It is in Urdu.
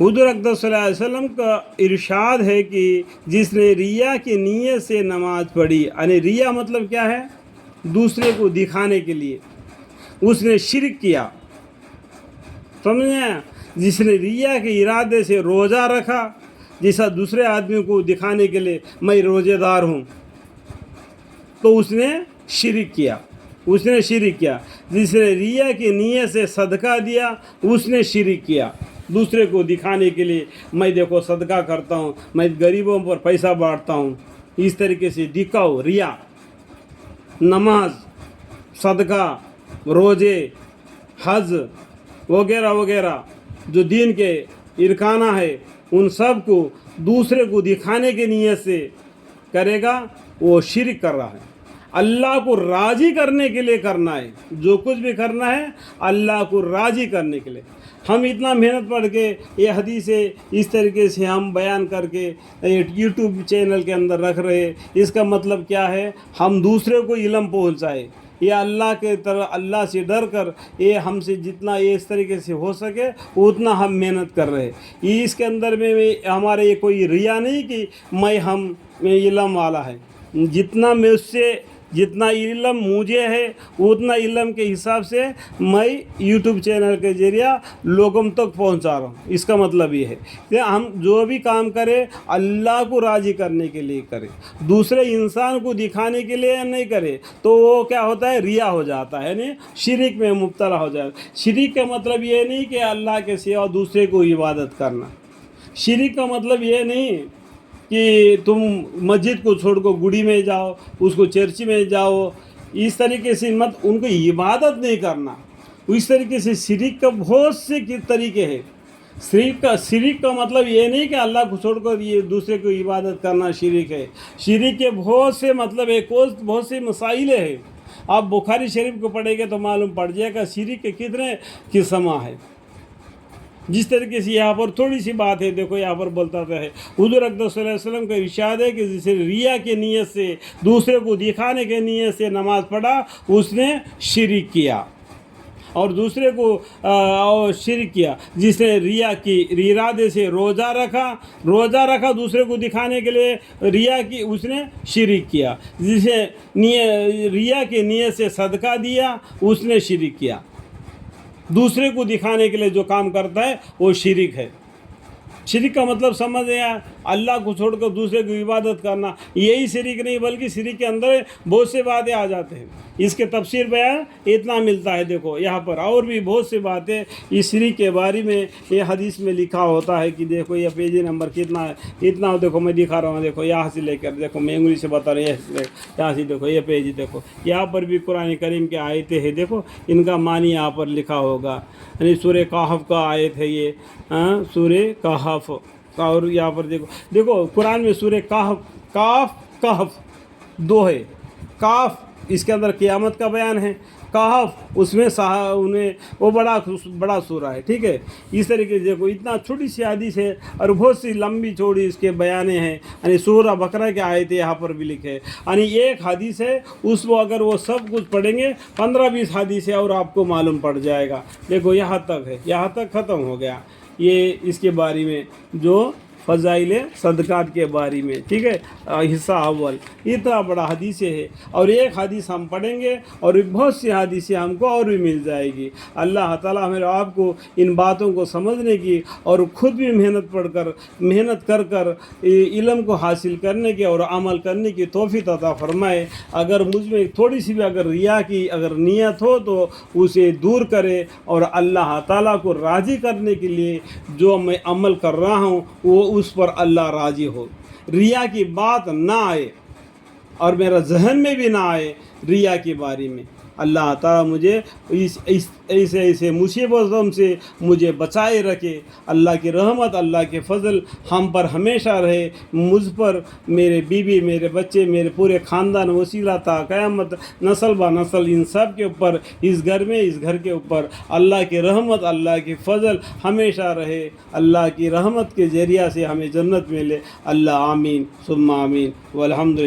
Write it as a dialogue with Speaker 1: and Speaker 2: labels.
Speaker 1: حضور اقدس صلی اللہ علیہ وسلم کا ارشاد ہے کہ جس نے ریا کی نیت سے نماز پڑھی، یعنی ریا مطلب کیا ہے؟ دوسرے کو دکھانے کے لیے، اس نے شرک کیا، سمجھیں؟ جس نے ریا کے ارادے سے روزہ رکھا، جیسا دوسرے آدمی کو دکھانے کے لیے میں روزے دار ہوں، تو اس نے شرک کیا، اس نے شرک کیا۔ جس نے ریا کی نیت سے صدقہ دیا، اس نے شرک کیا، دوسرے کو دکھانے کے لیے میں دیکھو صدقہ کرتا ہوں، میں غریبوں پر پیسہ بانٹتا ہوں، اس طریقے سے دکھاؤ، ریا۔ نماز، صدقہ، روزے، حج وغیرہ وغیرہ جو دین کے ارکانہ ہے، ان سب کو دوسرے کو دکھانے کی نیت سے کرے گا، وہ شرک کر رہا ہے۔ اللہ کو راضی کرنے کے لیے کرنا ہے، جو کچھ بھی کرنا ہے اللہ کو راضی کرنے کے لیے۔ ہم اتنا محنت پڑھ کے یہ حدیثیں اس طریقے سے ہم بیان کر کے یوٹیوب چینل کے اندر رکھ رہے، اس کا مطلب کیا ہے؟ ہم دوسرے کو علم پہنچائے، یہ اللہ کے طرح اللہ سے ڈر کر یہ ہم سے جتنا یہ اس طریقے سے ہو سکے اتنا ہم محنت کر رہے۔ اس کے اندر میں ہمارے یہ کوئی ریا نہیں کہ ہم علم والا ہے، جتنا میں اس سے جتنا علم مجھے ہے اتنا علم کے حساب سے میں یوٹیوب چینل کے ذریعہ لوگوں تک پہنچا رہا ہوں۔ اس کا مطلب یہ ہے کہ ہم جو بھی کام کریں اللہ کو راضی کرنے کے لیے کریں، دوسرے انسان کو دکھانے کے لیے نہیں کرے، تو وہ کیا ہوتا ہے؟ ریا ہو جاتا ہے، یعنی شرک میں مبتلا ہو جاتا ہے۔ شرک کا مطلب یہ نہیں کہ اللہ کے سوا دوسرے کو عبادت کرنا، شرک کا مطلب یہ نہیں کہ تم مسجد کو چھوڑ کر گڑی میں جاؤ، اس کو چرچ میں جاؤ، اس طریقے سے مت ان کو عبادت نہیں کرنا۔ اس طریقے سے شرک کا بہت سے طریقے ہیں۔ شرک کا مطلب یہ نہیں کہ اللہ کو چھوڑ کر یہ دوسرے کو عبادت کرنا شرک ہے۔ شرک کے بہت سے مطلب ہے، بہت سے مسائل ہیں۔ آپ بخاری شریف کو پڑھیں گے تو معلوم پڑ جائے گا شرک کے کتنے قسمہ ہے۔ جس طریقے سے یہاں پر تھوڑی سی بات ہے، دیکھو یہاں پر بولتا ہے حضور اقدس صلی اللہ علیہ وسلم کا ارشاد ہے کہ جسے ریا کی نیت سے دوسرے کو دکھانے کی نیت سے نماز پڑھا، اس نے شرک کیا، اور دوسرے کو شرک کیا۔ جس نے ریا کی ارادے سے روزہ رکھا دوسرے کو دکھانے کے لیے ریا کی، اس نے شرک کیا۔ جسے ریا کی نیت سے صدقہ دیا، اس نے شرک کیا۔ دوسرے کو دکھانے کے لیے جو کام کرتا ہے وہ شرک ہے۔ شرک کا مطلب سمجھ گیا؟ اللہ کو چھوڑ کر دوسرے کی عبادت کرنا، یہی شرک نہیں بلکہ شرک کے اندر بہت سے باتیں آ جاتے ہیں۔ اس کے تفسیر بیان اتنا ملتا ہے، دیکھو یہاں پر اور بھی بہت سی باتیں اس شرک کے بارے میں یہ حدیث میں لکھا ہوتا ہے کہ دیکھو یہ پیجی نمبر کتنا ہے، اتنا دیکھو میں دکھا رہا ہوں، دیکھو یہاں سے لے کر دیکھو میں انگلی سے بتا رہا ہوں، یہاں سے دیکھو یہ پیج دیکھو، یہاں پر بھی قرآن کریم کے آیتیں ہیں، دیکھو ان کا معنی یہاں پر لکھا ہوگا، یعنی سورہ کہف کا آیت ہے یہ، سورہ کہف، اور یہاں پر دیکھو قرآن میں سورہ کہف دو ہے۔ کاف اس کے اندر قیامت کا بیان ہے، کہف اس میں وہ بڑا سورہ ہے، ٹھیک ہے۔ اس طریقے سے دیکھو اتنا چھوٹی سی حدیث ہے اور بہت سی لمبی چوڑی اس کے بیانے ہیں، یعنی سورہ بقرہ کے آیتیں یہاں پر بھی لکھے، یعنی ایک حدیث ہے، اس کو اگر وہ سب کچھ پڑھیں گے 15-20 حدیث ہے اور آپ کو معلوم پڑ جائے گا۔ دیکھو یہاں تک ہے، یہاں تک ختم ہو گیا یہ اس کے بارے میں جو فضائل صدقات کے بارے میں، ٹھیک ہے، حصہ اول اتنا بڑا حدیث ہے، اور ایک حدیث ہم پڑھیں گے اور بہت سی حدیثیں ہم کو اور بھی مل جائے گی۔ اللہ تعالیٰ ہمیں آپ کو ان باتوں کو سمجھنے کی اور خود بھی محنت کر کر علم کو حاصل کرنے کی اور عمل کرنے کی توفیق عطا فرمائے۔ اگر مجھ میں تھوڑی سی بھی اگر ریا کی اگر نیت ہو تو اسے دور کرے، اور اللہ تعالیٰ کو راضی کرنے کے لیے جو میں عمل کر رہا ہوں وہ اس پر اللہ راضی ہو، ریا کی بات نہ آئے اور میرا ذہن میں بھی نہ آئے ریا کے بارے میں۔ اللہ تعالیٰ مجھے ایسے مصیبتوں سے مجھے بچائے رکھے۔ اللہ کی رحمت، اللہ کے فضل ہم پر ہمیشہ رہے، مجھ پر، میرے بیوی، میرے بچے، میرے پورے خاندان وسیلہ تا قیامت، نسل با نسل، ان سب کے اوپر، اس گھر میں، اس گھر کے اوپر اللہ کی رحمت، اللہ کی فضل ہمیشہ رہے۔ اللہ کی رحمت کے ذریعہ سے ہمیں جنت ملے۔ اللہ آمین ثم آمین والحمد للہ۔